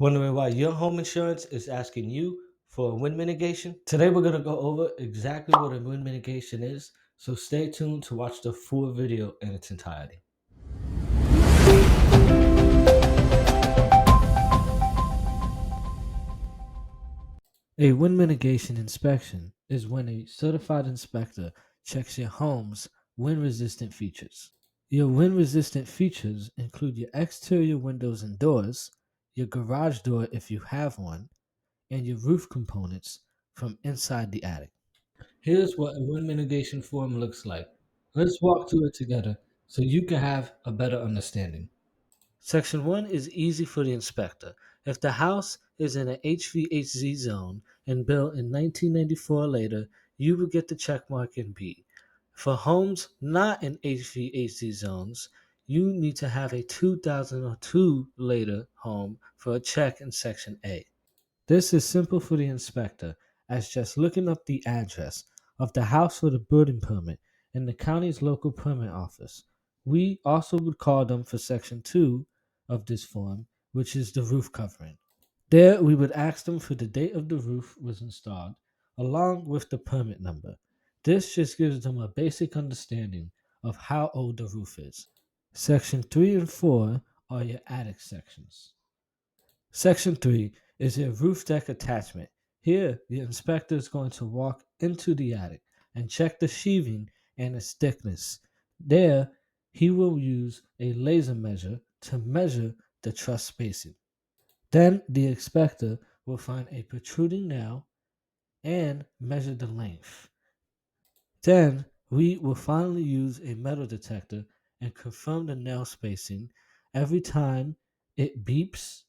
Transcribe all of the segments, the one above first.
Wondering why your home insurance is asking you for a wind mitigation? Today we're going to go over exactly what a wind mitigation is, so stay tuned to watch the full video in its entirety. A wind mitigation inspection is when a certified inspector checks your home's wind resistant features. Your wind resistant features include your exterior windows and doors, your garage door if you have one, and your roof components from inside the attic. Here's what a wind mitigation form looks like. Let's walk through it together so you can have a better understanding. Section 1 is easy for the inspector. If the house is in an HVAC zone and built in 1994 or later, you will get the check mark in B. For homes not in HVAC zones, you need to have a 2002 later home for a check in Section A. This is simple for the inspector, as just looking up the address of the house for the building permit in the county's local permit office. We also would call them for Section 2 of this form, which is the roof covering. There, we would ask them for the date of the roof was installed, along with the permit number. This just gives them a basic understanding of how old the roof is. Section 3 and 4 are your attic sections. Section 3 is a roof deck attachment. Here, the inspector is going to walk into the attic and check the sheathing and its thickness. There, he will use a laser measure to measure the truss spacing. Then, the inspector will find a protruding nail and measure the length. Then, we will finally use a metal detector and confirm the nail spacing. Every time it beeps,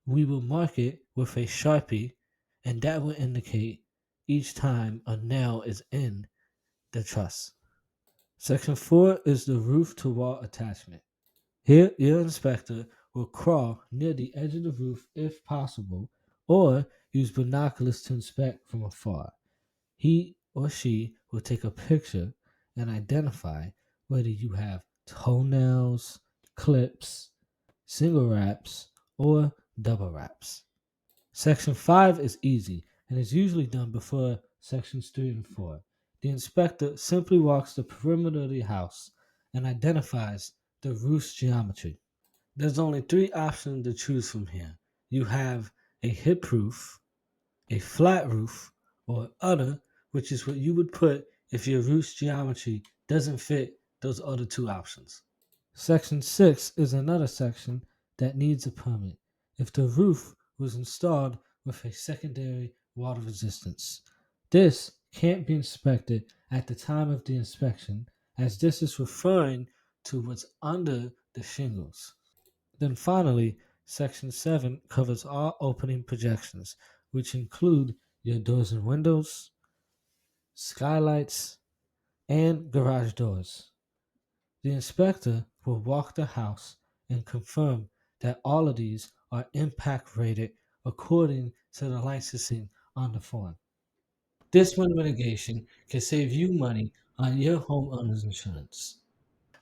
we will mark it with a Sharpie, and that will indicate each time a nail is in the truss. Section 4 is the roof to wall attachment. Here, your inspector will crawl near the edge of the roof if possible, or use binoculars to inspect from afar. He or she will take a picture and identify whether you have toenails, clips, single wraps, or double wraps. Section 5 is easy and is usually done before sections 3 and 4. The inspector simply walks the perimeter of the house and identifies the roof's geometry. There's only three options to choose from here. You have a hip roof, a flat roof, or other, which is what you would put if your roof's geometry doesn't fit those other two options. Section 6 is another section that needs a permit if the roof was installed with a secondary water resistance. This can't be inspected at the time of the inspection, as this is referring to what's under the shingles. Then finally, Section 7 covers all opening projections, which include your doors and windows, skylights, and garage doors. The inspector will walk the house and confirm that all of these are impact rated according to the licensing on the form. This wind mitigation can save you money on your homeowner's insurance.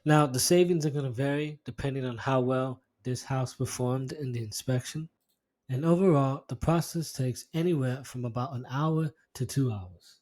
Now, the savings are going to vary depending on how well this house performed in the inspection, and overall, the process takes anywhere from about an hour to 2 hours.